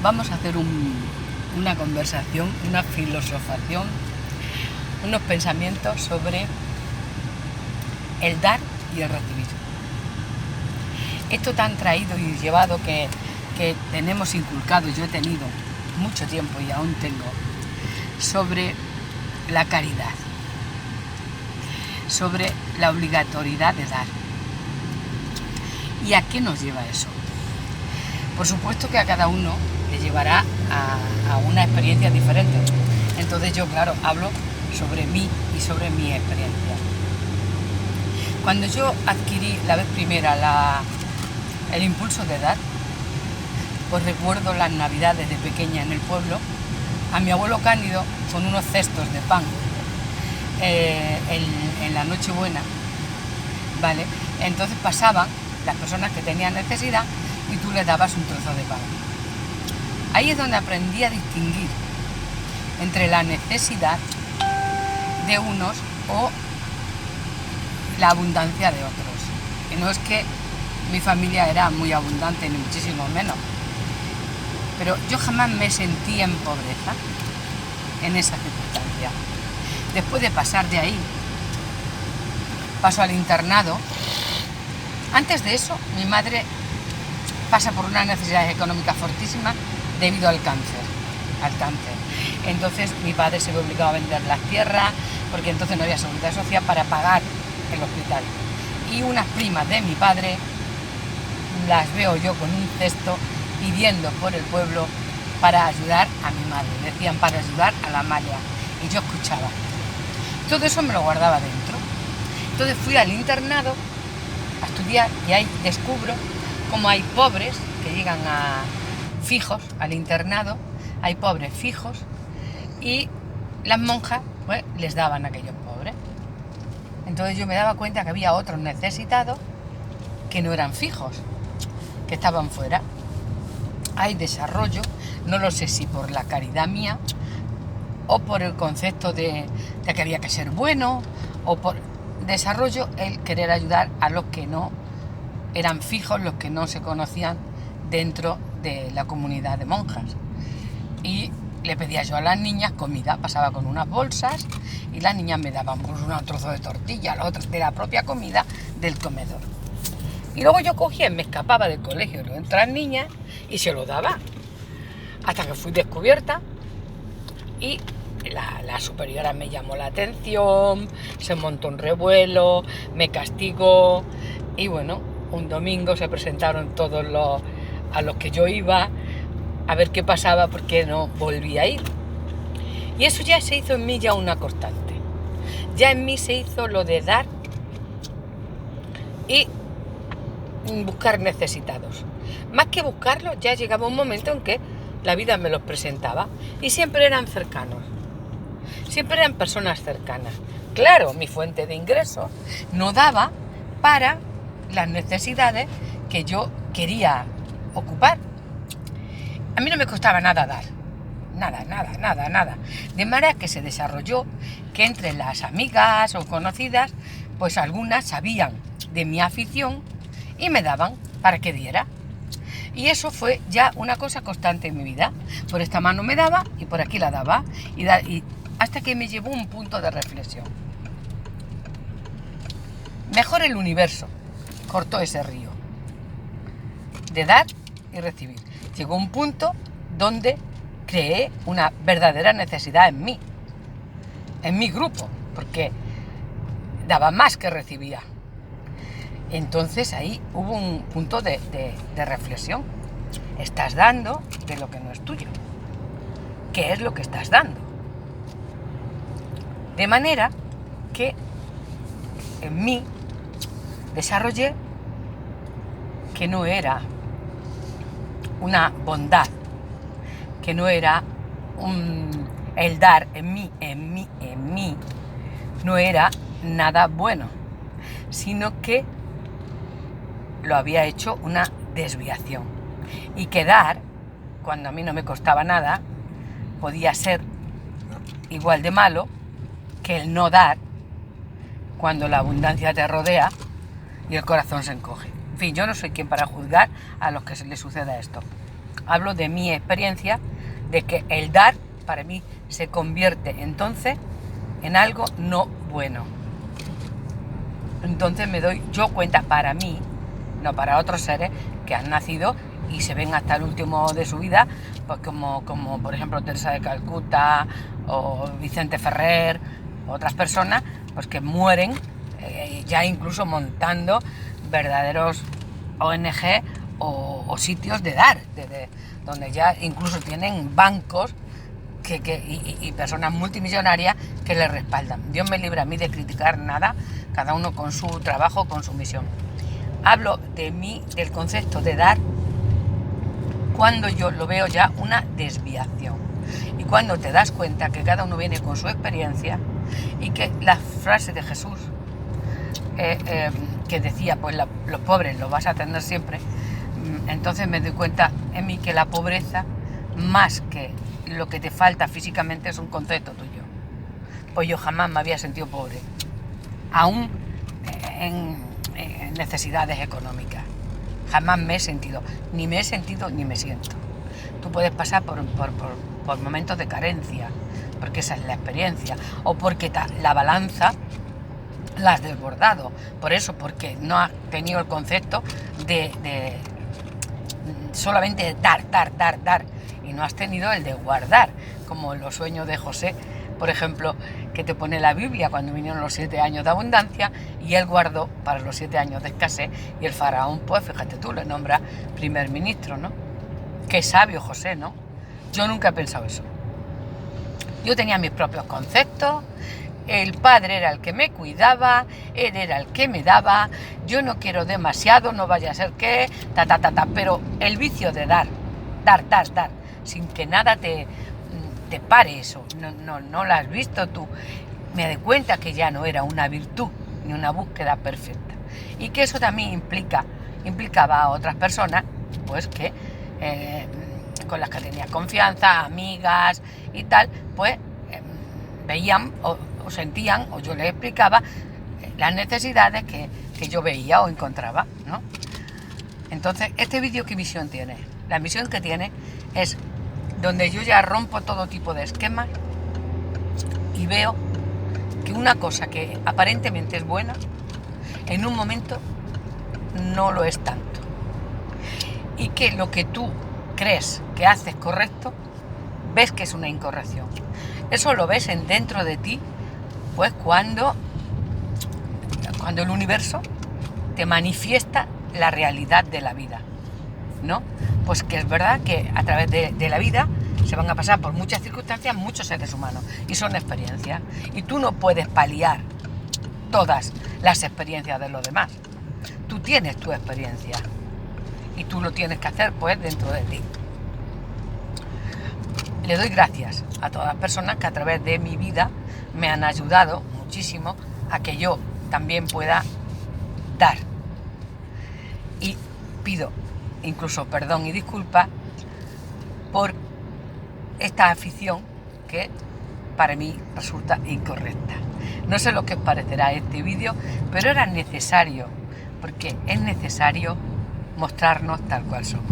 vamos a hacer una conversación, una filosofación, unos pensamientos sobre el dar y el recibir. Esto tan traído y llevado que tenemos inculcado, yo he tenido mucho tiempo y aún tengo, sobre la caridad, sobre la obligatoriedad de dar. ¿Y a qué nos lleva eso? Por supuesto que a cada uno le llevará a una experiencia diferente. Entonces yo, claro, hablo sobre mí y sobre mi experiencia. Cuando yo adquirí la vez primera el impulso de dar, pues recuerdo las navidades de pequeña en el pueblo, a mi abuelo Cándido con unos cestos de pan en la Nochebuena, ¿vale? Entonces pasaban las personas que tenían necesidad y tú les dabas un trozo de pan. Ahí es donde aprendí a distinguir entre la necesidad de unos o la abundancia de otros. Y no es que mi familia era muy abundante, ni muchísimo menos, pero yo jamás me sentí en pobreza en esa circunstancia. Después de pasar de ahí, paso al internado. Antes de eso, mi madre pasa por unas necesidades económicas fortísimas debido al cáncer. Entonces mi padre se ve obligado a vender las tierras porque entonces no había seguridad social para pagar el hospital. Y unas primas de mi padre las veo yo con un cesto pidiendo por el pueblo para ayudar a mi madre. Decían para ayudar a la Maya. Y yo escuchaba. Todo eso me lo guardaba dentro. Entonces fui al internado a estudiar y ahí descubro cómo hay pobres que llegan fijos al internado, hay pobres fijos y las monjas pues les daban a aquellos pobres. Entonces yo me daba cuenta que había otros necesitados que no eran fijos, que estaban fuera. Hay desarrollo, no lo sé si por la caridad mía o por el concepto de que había que ser bueno, o por desarrollo el querer ayudar a los que no eran fijos, los que no se conocían dentro de la comunidad de monjas. Y le pedía yo a las niñas comida, pasaba con unas bolsas y las niñas me daban pues, un trozo de tortilla, los otros de la propia comida del comedor. Y luego yo cogía, me escapaba del colegio de otras niñas y se lo daba. Hasta que fui descubierta y la superiora me llamó la atención, se montó un revuelo, me castigó y bueno, un domingo se presentaron todos a los que yo iba a ver qué pasaba porque no volvía a ir. Y eso ya se hizo en mí ya una constante. Ya en mí se hizo lo de dar y buscar necesitados. Más que buscarlos, ya llegaba un momento en que la vida me los presentaba y siempre eran cercanos. Siempre eran personas cercanas. Claro, mi fuente de ingresos no daba para las necesidades que yo quería ocupar. A mí no me costaba nada dar. Nada. De manera que se desarrolló que entre las amigas o conocidas, pues algunas sabían de mi afición y me daban para que diera. Y eso fue ya una cosa constante en mi vida. Por esta mano me daba y por aquí la daba. Y hasta que me llevó un punto de reflexión. Mejor el universo cortó ese río de dar y recibir. Llegó un punto donde creé una verdadera necesidad en mí, en mi grupo, porque daba más que recibía. Entonces ahí hubo un punto de reflexión. Estás dando de lo que no es tuyo. ¿Qué es lo que estás dando? De manera que en mí desarrollé que no era una bondad, que no era el dar en mí, no era nada bueno, sino que lo había hecho una desviación. Y que dar, cuando a mí no me costaba nada, podía ser igual de malo que el no dar cuando la abundancia te rodea y el corazón se encoge. En fin, yo no soy quien para juzgar a los que se les suceda esto. hablo de mi experiencia, de que el dar para mí se convierte entonces en algo no bueno. Entonces me doy yo cuenta, para mí, no para otros seres que han nacido y se ven hasta el último de su vida, pues como por ejemplo Teresa de Calcuta o Vicente Ferrer, otras personas, pues que mueren ya incluso montando verdaderos ONG o sitios de dar, donde ya incluso tienen bancos y personas multimillonarias que les respaldan. Dios me libre a mí de criticar nada, cada uno con su trabajo, con su misión. Hablo del concepto de dar cuando yo lo veo ya una desviación, y cuando te das cuenta que cada uno viene con su experiencia y que la frase de Jesús que decía, pues los pobres los vas a tener siempre, entonces me doy cuenta en mí que la pobreza, más que lo que te falta físicamente, es un concepto tuyo. Pues yo jamás me había sentido pobre, aún en necesidades económicas. Jamás me he sentido ni me siento. Tú puedes pasar por momentos de carencia, porque esa es la experiencia, o porque la balanza la has desbordado. Por eso, porque no has tenido el concepto de solamente dar, y no has tenido el de guardar, como los sueños de José, por ejemplo, que te pone la Biblia cuando vinieron los 7 años de abundancia y él guardó para los 7 años de escasez, y el faraón, pues fíjate tú, le nombra primer ministro, ¿no? Qué sabio José, ¿no? Yo nunca he pensado eso. Yo tenía mis propios conceptos, el padre era el que me cuidaba, él era el que me daba, yo no quiero demasiado, no vaya a ser que, pero el vicio de dar, sin que nada te pare eso, no lo has visto tú. Me doy cuenta que ya no era una virtud ni una búsqueda perfecta, y que eso también implicaba a otras personas, pues que con las que tenía confianza, amigas y tal, pues veían o sentían, o yo les explicaba las necesidades que yo veía o encontraba, ¿no? Entonces, este vídeo, ¿qué misión tiene? La misión que tiene es donde yo ya rompo todo tipo de esquemas y veo que una cosa que aparentemente es buena, en un momento no lo es tanto. Y que lo que tú crees que haces correcto, ves que es una incorrección. Eso lo ves dentro de ti, pues cuando el universo te manifiesta la realidad de la vida, ¿no? Pues que es verdad que a través de la vida se van a pasar por muchas circunstancias muchos seres humanos, y son experiencias, y tú no puedes paliar todas las experiencias de los demás. Tú tienes tu experiencia y tú lo tienes que hacer, pues, dentro de ti. Le doy gracias a todas las personas que a través de mi vida me han ayudado muchísimo a que yo también pueda dar. Y pido incluso perdón y disculpas por esta afición que para mí resulta incorrecta. No sé lo que os parecerá este vídeo, pero era necesario, porque es necesario mostrarnos tal cual somos.